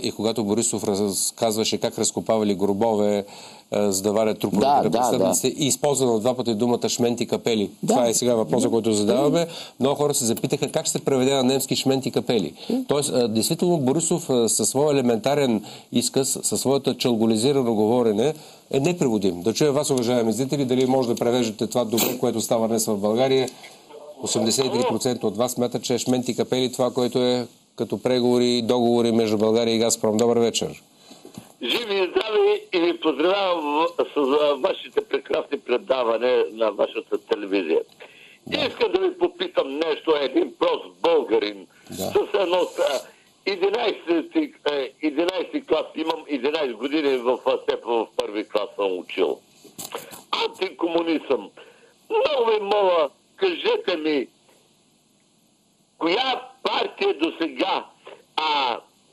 и когато Борисов разказваше как разкопавали гробове, за да варят труповете на престъпниците, и използвано два пъти думата шменти капели. Това е сега въпросът, който задаваме. Много хора се запитаха как ще преведе на немски шменти капели. Тоест, действително Борисов със своя елементарен изказ, със своята чалголизирано говорене е непреводим. Да чуя вас, уважаеми зрители, дали може да превеждате това добре, което става днес в България. 83% от вас смятат, че е шменти капели това, което е като преговори и договори между България и Газпром. Добър вечер. Живи и здрави и ви поздравявам с вашите прекрасни предаване на вашата телевизия. Да. Искам да ви попитам нещо, един прост българин, с едно 11 клас, имам 11 години в първи клас съм учил. Антикомунист съм. Много ви моля, кажете ми, коя партия до сега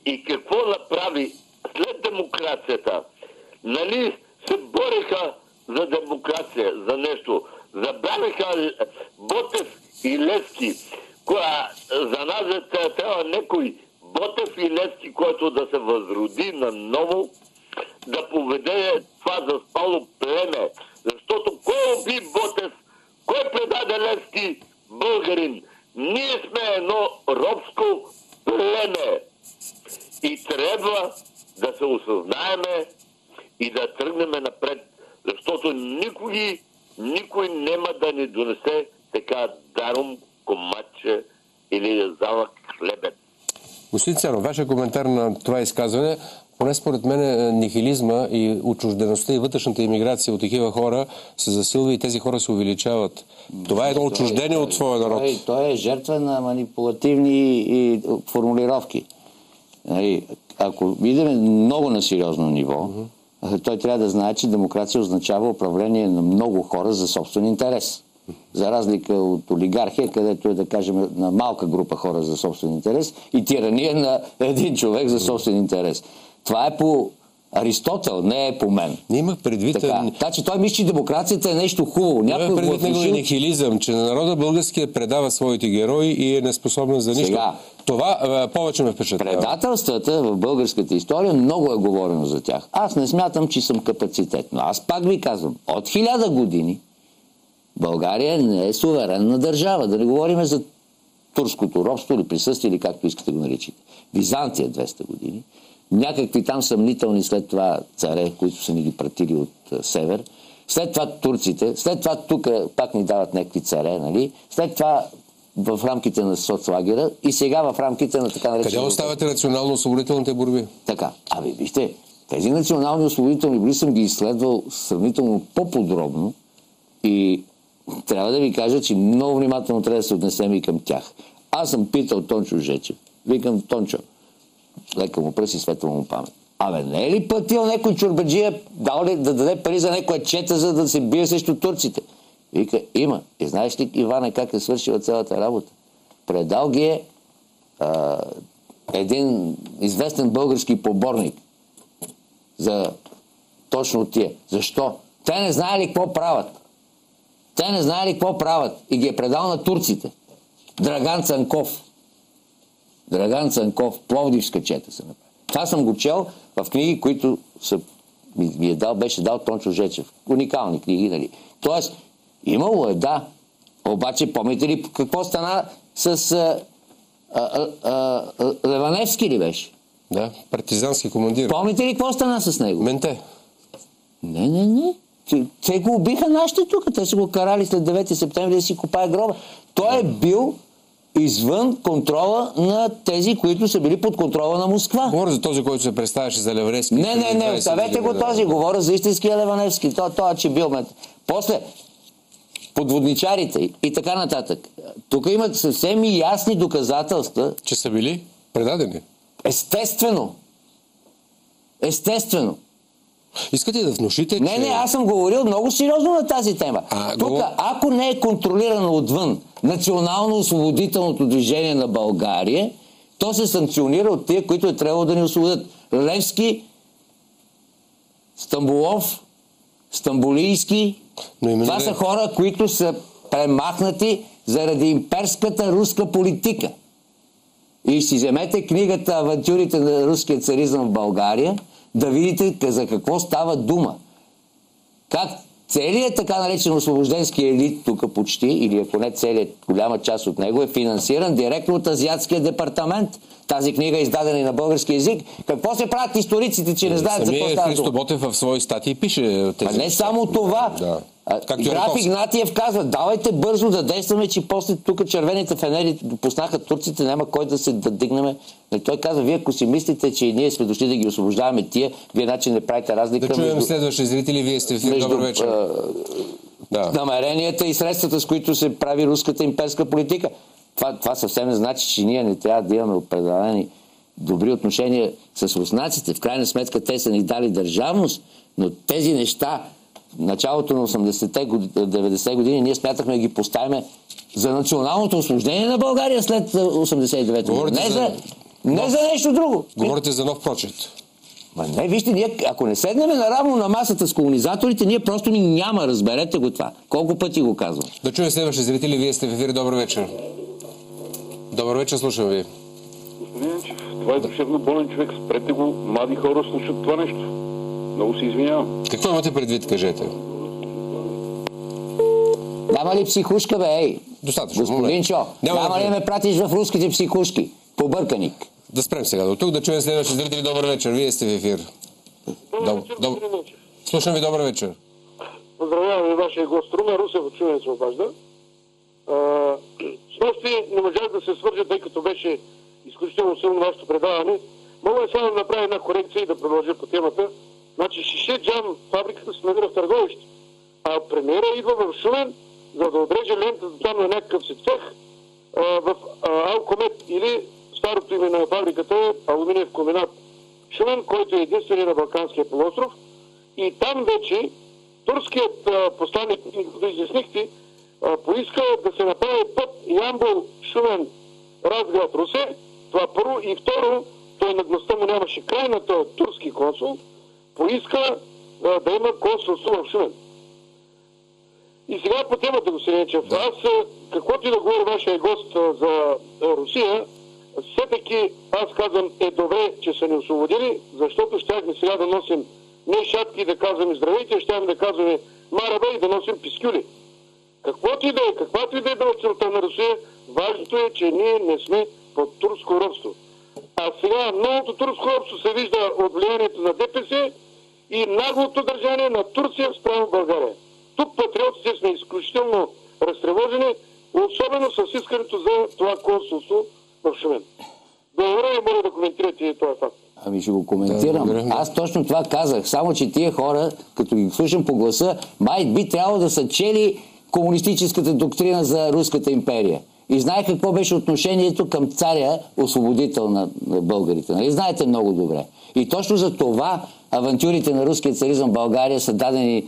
и какво направи след демокрацията? Нали се бореха за демокрация, за нещо? Забравиха Ботев и Левски. За нас трябва някой Ботев и Левски, който да се възроди наново, да поведе това заспало племе. Защото кой уби Ботев? Кой предаде Левски? Българин. Ние сме едно робско племе и трябва да се осъзнаеме и да тръгнем напред, защото никой няма да ни донесе така даром комаче или залък хлебец. Господин Цанов, вашия коментар на това изказване, поне според мен нихилизма и отчуждеността и вътрешната имиграция от такива хора се засилва и тези хора се увеличават. Това е едно отчуждение от своя народ. Той е жертва на манипулативни формулировки. Ако идем много на сериозно ниво, той трябва да знае, че демокрация означава управление на много хора за собствен интерес. За разлика от олигархия, където е, да кажем, на малка група хора за собствен интерес и тирания на един човек за собствен интерес. Това е по Аристотел, не е по мен. Не имах предвид... Така че той мисли, че демокрацията е нещо хубаво. Не имах предвид неговия нихилизъм, че народа българския предава своите герои и е неспособен за нищо. Сега, това повече ме впечатлява. Предателствата в българската история много е говорено за тях. Аз не смятам, че съм капацитет. Но аз пак ви казвам, от 1000 години България не е суверенна държава. Да не говорим за турското робство или присъствие, или както искате го наричате. Византия 200 години. Някакви там съмнителни след това царе, които са ни ги пратили от север. След това турците. След това тук пак ни дават някакви царе, нали? След това в рамките на соцлагера и сега в рамките на така наречените... Къде оставате национално-освободителните борби? Така. Вижте, тези национални освободителни борби съм ги изследвал сравнително по-подробно и трябва да ви кажа, че много внимателно трябва да се отнесем и към тях. Аз съм питал Тончо Жечев. Викам, Тончо, лека му пръст и светла му памет. Не е ли платил някой чорбаджия, дал ли да даде пари за някоя чета, за да се бие срещу турците? Вика, има. И знаеш ли, Иване, как е свършила цялата работа? Предал ги е един известен български поборник за точно тия. Защо? Те не знаели какво правят. И ги е предал на турците. Драган Цанков. Пловдивска чета се направи. Това съм го чел в книги, които беше дал Тончо Жечев. Уникални книги, нали? Тоест, имало е, да. Обаче, помните ли какво стана с Леваневски ли беше? Да, партизански командир. Помните ли какво стана с него? Менте. Не. Те го убиха нашите тук. Те са го карали след 9 септември да си копае гроба. Той е бил извън контрола на тези, които са били под контрола на Москва. Говоря за този, който се представяше за Леваневски. Не, оставете го този. Говоря за истинския Леваневски. Той че бил мет. После, подводничарите и така нататък. Тук имат съвсем ясни доказателства. Че са били предадени. Естествено. Искате да внушите, че... Не, аз съм говорил много сериозно на тази тема. Тук, ако не е контролирано отвън национално-освободителното движение на България, то се санкционира от тия, които е трябвало да ни освободят. Левски, Стамболов, Стамбулийски. Това са хора, които са премахнати заради имперската руска политика. И си вземете книгата "Авантюрите на руския царизъм в България", да видите за какво става дума. Как целият така наречен освобожденски елит тук почти, или ако не целият, голяма част от него, е финансиран директно от Азиатския департамент. Тази книга е издадена и на български език. Какво се правят историците, че не знаят за какво става дума? Христо Ботев в свои статии пише тези... Не само това. Да. Граф Игнатиев казва: давайте бързо да действаме, че после тук червените фенери допуснаха турците, няма кой да се дигнем. Той казва: вие ако си мислите, че ние сме дошли да ги освобождаваме тия, вие значи не правите разлика. Да чуем следващи зрители, вие сте в ефир. Добър вечер. Намеренията и средствата, с които се прави руската имперска политика. Това съвсем не значи, че ние не трябва да имаме определени добри отношения с руснаците. В крайна сметка те са ни дали държавност, но тези неща в началото на 80-те, 90-те години ние смятахме да ги поставим за националното освобождение на България след 89-та година. Не за нещо друго. Говорите за нов прочит. Не, вижте, ние, ако не седнем наравно на масата с колонизаторите, ние просто ни няма, разберете го това. Колко пъти го казвам. Да чуем следващи зрители, вие сте в ефир. Добър вечер. Добър вечер, слушам ви. Господин Енчев, това е душевно болен човек. Спрете го, млади хора слушат това нещо. Много се извинявам. Какво имате предвид, кажете? Няма ли психушка, бе, ей? Достатъчно. Господин Чо, няма ли ме пратиш в руските психушки? Побърканик. Да спрем сега до тук, да чуем следващи зрители. Добър вечер, вие сте в ефир. Слушам ви, добър вечер. Поздравявам ви вашия гост. Румен Русев от Шумен се обажда. С нощи не можах да се свържа, тъй като беше изключително силно вашето предаване. Мога само да направя една корекция и да продължа по темата. Значи Шише Джам фабриката се намира в Търговище, а премиера идва в Шумен, за да отреже лентата там на някакъв си цех в Алкомет, или старото име на фабриката е Алуминиев комбинат Шумен, който е единствения на Балканския полуостров. И там вече турският посланник, да изяснихте, поиска да се направи път Ямбол, Шумен, Разград, Русе. Това първо. И второ, той на гността му нямаше край, на този турски консул поиска да има консулство в Шумен. И сега по темата, господин Енчев. Аз, каквото и да говори вашия гост за Русия, все-таки аз казвам, е добре, че са ни освободили, защото щяхме сега да носим не шапки да казваме здравейте, щяхме да казваме мараба и да носим пискюли. Каквато и да е била целта на Русия, важното е, че ние не сме под турско робство. А сега новото турско робство се вижда от влиянието на ДПС и наглото държание на Турция спрямо България. Тук патриотите сме изключително разтревожени, особено с искането за това консулство в Шумен. Благодаря ви, моля да коментирате този факт. Ами ще го коментирам. Аз точно това казах. Само, че тия хора, като ги слушам по гласа, май би трябвало да са чели комунистическата доктрина за Руската империя. И знае какво беше отношението към царя, освободител на българите. Нали? Знаете много добре. И точно за това авантюрите на руския царизъм в България са дадени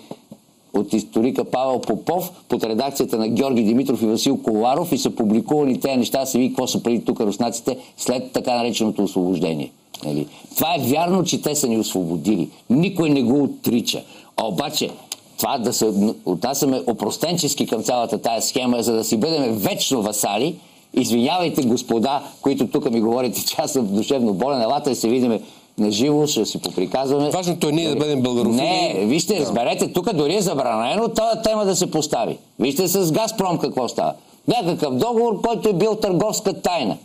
от историка Павел Попов под редакцията на Георги Димитров и Васил Коларов и са публикувани тези неща, да се види какво са правили тук руснаците след така нареченото освобождение. Нали? Това е вярно, че те са ни освободили. Никой не го отрича. А обаче това да се отнасяме опростенчески към цялата тая схема, за да си бъдем вечно васали. Извинявайте, господа, които тук ми говорите, че аз съм душевно болен, елата да се видиме на живо, ще си поприказваме. Важното е ние да бъдем българофили. Не, вижте, разберете, тук дори е забранено тази тема да се постави. Вижте с Газпром какво става. Някакъв договор, който е бил търговска тайна.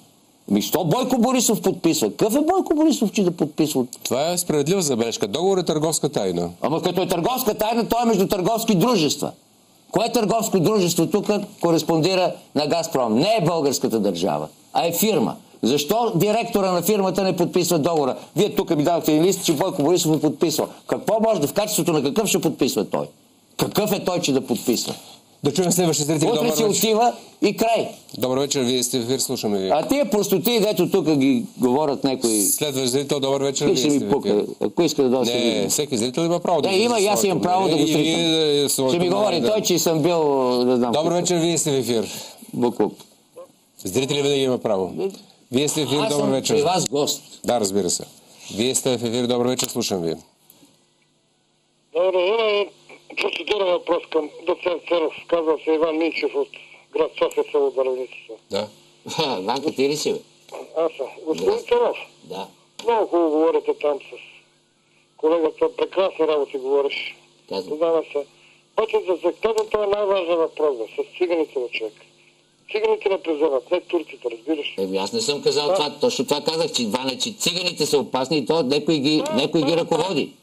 Що Бойко Борисов подписва? Какъв е Бойко Борисов, че да подписва? Това е справедлива забележка. Договор е търговска тайна. Ама като е търговска тайна, той е между търговски дружества. Кое търговско дружество тук кореспондира на Газпром? Не е българската държава, а е фирма. Защо директора на фирмата не подписва договора? Вие тук ми дадохте един лист, че Бойко Борисов не подписва. Какво може да, в качеството на какъв ще подписва той? Какъв е той, че да подписва? Да чуем следващия зрител. Утре си отива и край. Добър вечер, вие сте в ефир, слушаме ви. А тия простоти, дето тук ги говорят някои... Следващ зрител, добър вечер, Ти вие ще сте ми в пука. ефир. Ако иска да дойде. Не, всеки зрител има право да Има и аз имам право да го сритам. Ще ми говори той, че съм бил... Не знам. Добър вечер, вие сте в ефир. Буклук. Зрители винаги има право. Вие сте в ефир, Аз добър съм вечер. при вас гост. Да, разбира се. Вие сте в ефир, добър вечер, слушам ви. Добре, има процедурен въпрос към доцент Ценов. Казва се Иван Минчев от град София, село Дървеница. Да. Ванко, ти ли си, бе? Аз съм. Господин Ценов, Да. много хубаво говорите там с колегата. Прекрасни работи говориш. Казвам. Познава се. Обаче за зектата това е най-важен въпрос, бе, с циганите на човек. Циганите не преземат, не турците, разбираш. Аз не съм казал това. Точно това казах, че циганите са опасни и то някой ги ръководи.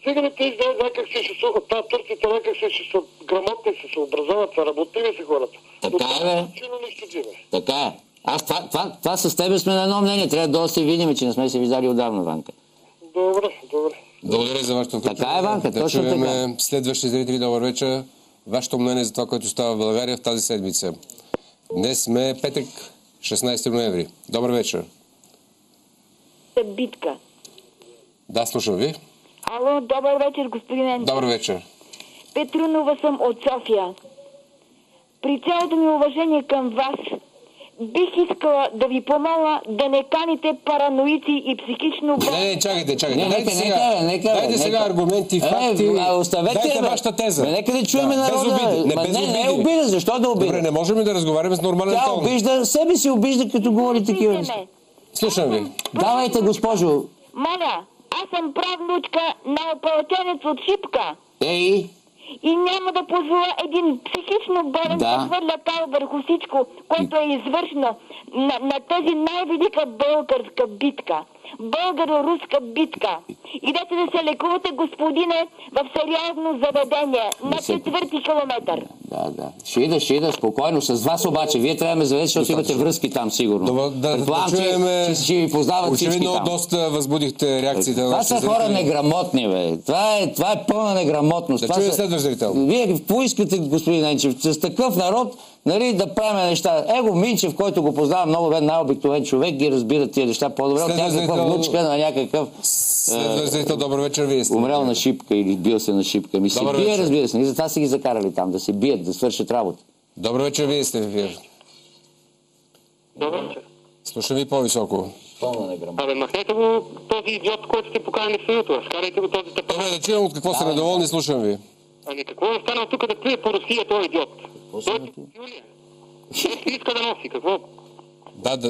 Циганите изглеждат някак си ще са, турците някак си ще са грамотни, ще се образоват, са работливи са хората. Така е, бе. Чено нищо диме. Така е. Аз това с тебе сме на едно мнение. Трябва да се видим, че не сме се виждали отдавна, Ванка. Добре, добре. Благодаря за вашето включване. Така е, Ванка, да точно чуем така. следващи зрители, добър вечер. Вашето мнение за това, което става в България в тази седмица. Днес сме петък, 16 ноември. Добър вечер. Битка. Да, слушам ви. Ало, добър вечер, господин Енчев. Добър вечер. Петрунова съм от София. При цялото ми уважение към вас, бих искала да ви помоля да не каните параноици и психично... Не, чакайте. Не, Дайте сега аргументи, факти. Дайте вашата теза. Нека да чуеме народа. Не е обида. Защо да обида? Добре, не можем да разговаряме с нормален Тя тон. обижда, себе си обижда, като говори такива неща. Слушам ви. Давайте, госпожо. Маля, аз съм правнучка на опълченец от Шипка. Ей, И няма да позволя един психично болен да хвърля кал върху всичко, което е извършено на тази най-велика българска битка. Българо-руска битка. Идете да се лекувате, господине, в сериозно заведение на 4-ти километър. Да. Ще ида, спокойно. С вас обаче. Вие трябва да ме заведете, защото имате връзки там, сигурно. Да чуем, че ви познават всички там. Очевидно доста възбудихте реакциите на Това са хора неграмотни, бе. Това е пълна неграмотност. Да чуем следващ зрител. Вие поискате, господин Енчев, с такъв народ, нали, да правим неща. Его Минчев, който го познава много, бе, най-обикновен човек, ги разбира тия неща по-добре от някаква внучка на някакъв... Следващ зрител, добър вечер, вие сте. Умрял на шипка или бил се на шипка. Ми се бие, разбира се. И затова са ги закарали там, да се бият, да свършат работа. Добър вечер, вие сте в ефир. Добър вечер. Слушам ви по-високо. Пълна неграмотност. Абе, махнете го този идиот, който сте поканили в съюза. Скарайте го този тъпък. Добре, да чуем от какво са недоволни, слушам ви. Ами какво е станал тук да плюе по Русия, този идиот? Той Юлия. Иска да носи, какво?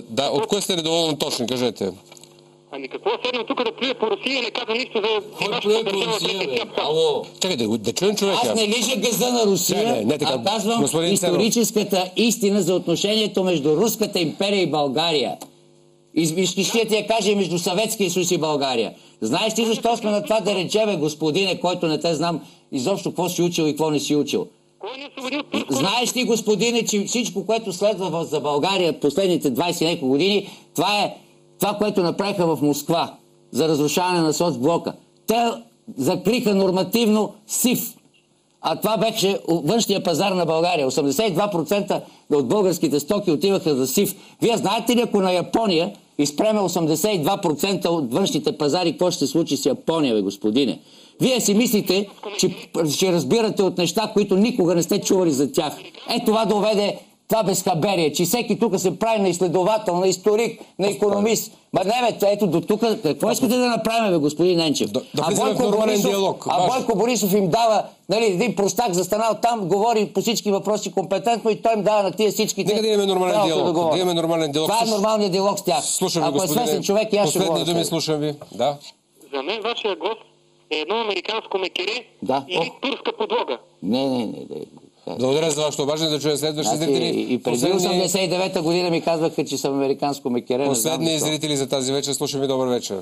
Да, от кое сте недоволни точно, кажете. Ами какво е седнал тук да плюе по Русия и не каза нищо за нашата държава? Ало. Чакайте, да чуем човека. Аз не лижа газа на Русия, не така. а казвам историческата истина за отношението между Руската империя и България. Ще ти я каже между Съветския съюз и България. Знаеш ли защо сме на това да речеме, господине, който не те знам изобщо какво си учил и какво не си учил? Знаеш ли, господине, че всичко, което следва за България последните 20 няколко години, това е това, което направиха в Москва за разрушаване на соцблока. Те закриха нормативно СИФ. А това беше външния пазар на България. 82% от българските стоки отиваха за СИФ. Вие знаете ли, ако на Япония изпреме 82% от външните пазари, какво ще се случи с Япония, бе, господине? Вие си мислите, че ще разбирате от неща, които никога не сте чували за тях. Това доведе това безхаберие, че всеки тук се прави на изследовател, на историк, на икономист. Ето до тук, какво искате да направим, бе, господин Енчев? Бойко Борисов им дава, нали, един простак застанал там, говори по всички въпроси компетентно и той им дава на тия всички... Нека да имаме нормален диалог. Това е нормалният диалог с тях. Слушам ви, ако е свестен човек, и аз ще говоря. Последни думи, слушам ви. Да. За мен вашия гост е едно американско мекере или турска подлога. Не. Благодаря за вашето обаждане, да чуя следващи зрители. И преди 89-та година ми казваха, че съм американско мекере. Последни зрители за тази вечер. Слушам ви, добър вечер.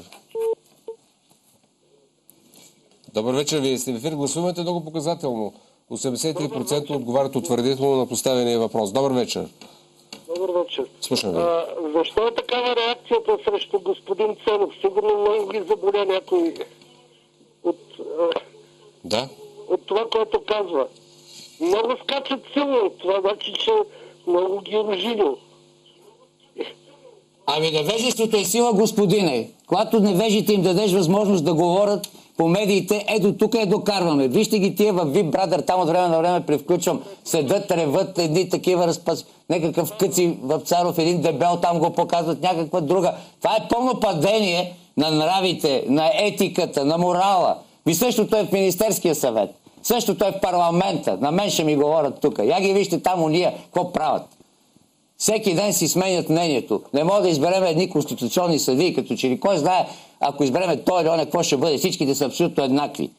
Добър вечер, вие сте в ефир. Гласувате много показателно. 83% отговарят утвърдително на поставения въпрос. Добър вечер. Добър вечер. Слушам ви. Защо е такава реакцията срещу господин Ценов? Сигурно много ги заболя някой от това, което казва. Много скачат силно. Това значи, че много ги е нажило. Ами невежеството е сила, господине. Когато невежите им дадеш възможност да говорят по медиите, ето тук докарваме. Вижте ги тия във VIP Brother, там от време на време превключвам. Седат, реват едни такива някакъв къци в Царов, един дебел, там го показват някаква друга. Това е пълно падение на нравите, на етиката, на морала. И същото е в Министерския съвет. Същото е в парламента. На мен ще ми говорят тук. Я ги вижте там уния, какво правят. Всеки ден си сменят мнението. Не може да изберем едни конституционни съдии, като че ли кой знае, ако избереме той или он, какво ще бъде. Всичките са абсолютно еднакви.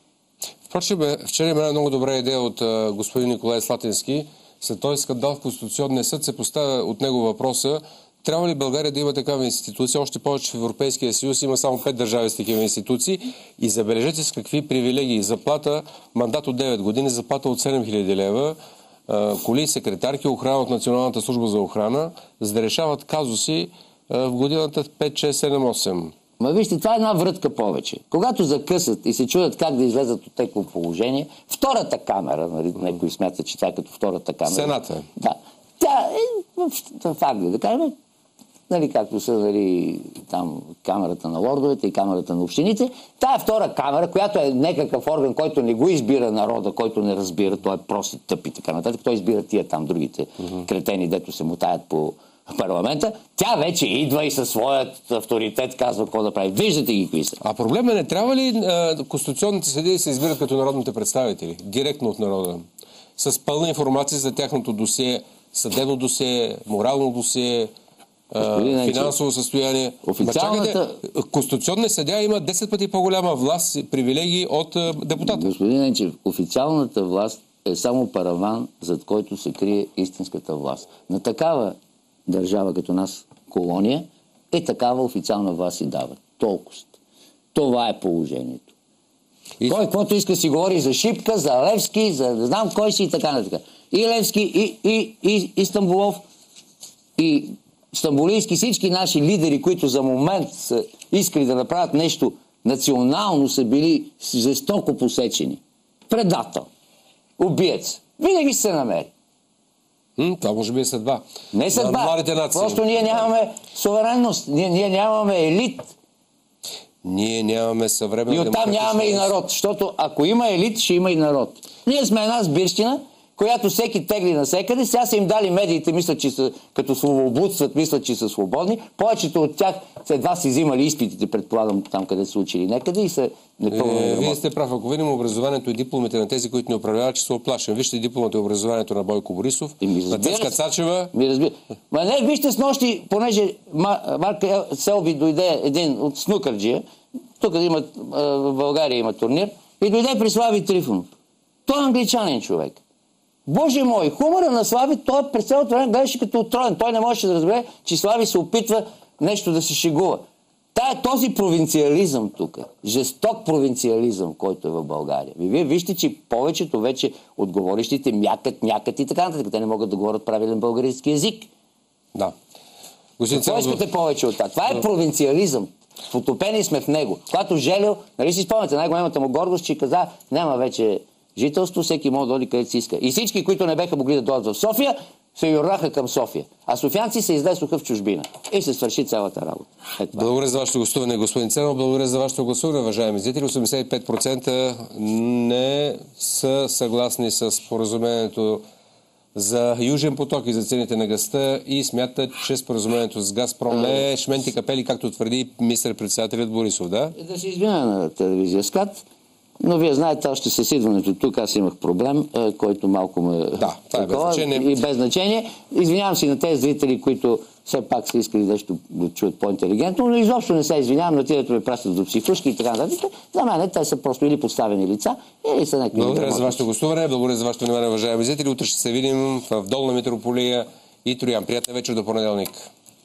Впрочем, вчера има една много добра идея от господин Николай Слатински. След този скандал в Конституционния съд се поставя от него въпроса: трябва ли България да има такава институция? Още повече в Европейския съюз има само 5 държави с такива институции. И забележете с какви привилегии. Заплата, мандат от 9 години, заплата от 7000 лева, коли, секретарки, охрана от Националната служба за охрана, за да решават казуси в годината 5, 6, 7, 8. Ма вижте, това е една врътка повече. Когато закъсат и се чудят как да излезат от такова положение, втората камера, нали, някой смята, че това е като втората камера. Сената. Да. Тя е факт, да кажем, нали, както са, нали, там камерата на лордовете и камерата на общините. Тая втора камера, която е някакъв орган, който не го избира народа, който не разбира, той е прост и тъп и така нататък, той избира тия там другите кретени, дето се мутаят по парламента, тя вече идва и със своят авторитет казва какво да прави. Виждате ги какви са. А проблема не трябва ли конституционните съдии се избират като народните представители? Директно от народа. С пълна информация за тяхното досие, съдебно досие, морално досие, финансово състояние. Конституционният съдия има 10 пъти по-голяма власт и привилегии от депутата. Господин Ненчев, официалната власт е само параван, зад който се крие истинската власт. На такава държава като нас, колония, е такава официална власт и дава. Толкова. Това е положението. Кой каквото иска си говори за Шипка, за Левски, за не знам кой си и така нататък. И Левски, и Стамбулов, и стамбулийски, всички наши лидери, които за момент са искали да направят нещо национално, са били жестоко посечени. Предател, убиец. Винаги се намери. Това може би е съдба. Не е съдба. Просто ние нямаме суверенност. Ние нямаме елит. Ние нямаме съвременна демократична. И оттам нямаме и народ. Защото ако има елит, ще има и народ. Ние сме една сбирщина, която всеки тегли насекъде. Сега са им дали медиите, мислят, че са, като свободстват, мислят, че са свободни. Повечето от тях едва си взимали изпитите, предполагам, там къде са учили някъде и са непълно. Вие сте прав. Ако видим образованието и дипломите на тези, които ни управляват, че са оплашени. Вижте дипломата и образованието на Бойко Борисов, на Цецка Цачева. Ма не, вижте с нощи, понеже Марк Селби дойде един от снукърджия, тук в България има турнир, и дойде при Слави Трифонов. Той е англичанин човек. Боже мой, хумора на Слави, той през цялото време гледаше като отроен. Той не можеше да разбере, че Слави се опитва нещо да се шегува. Този провинциализъм тук, жесток провинциализъм, който е в България. Вие вижте, че повечето вече отговорищите мякат и така нататък. Те не могат да говорят правилен български език. Да. Какво искате повече от това? Това е провинциализъм. Потопени сме в него. Когато Желев, нали си спомняте, най-голямата му гордост, че каза, няма вече жителство, всеки може да дойде където си иска. И всички, които не беха могли да дойдат в София, се юрнаха към София. А софианци се изнесоха в чужбина. И се свърши цялата работа. Благодаря за вашето гостуване, господин Ценов. Благодаря за вашето гласуване, уважаеми зрители. 85% не са съгласни с споразумението за Южен поток и за цените на газта и смятат, че споразумението с Газпром е шменти капели, както твърди министър-председателят Борисов, да? Да се извиня на телевизия СКАТ, но вие знаете, още с идването тук аз имах проблем, който малко ме и без значение. Извинявам се на тези зрители, които все пак са искали нещо да чуят по-интелигентно, но изобщо не се извинявам на тия, да ме пращат до психушки и така нататък. За мен те са просто или подставени лица, или са някакви. Благодаря за вашето гостуване, благодаря за вашето внимание, уважаеми зрители. Утре ще се видим в Долна Митрополия и Троян. Приятна вечер до понеделник.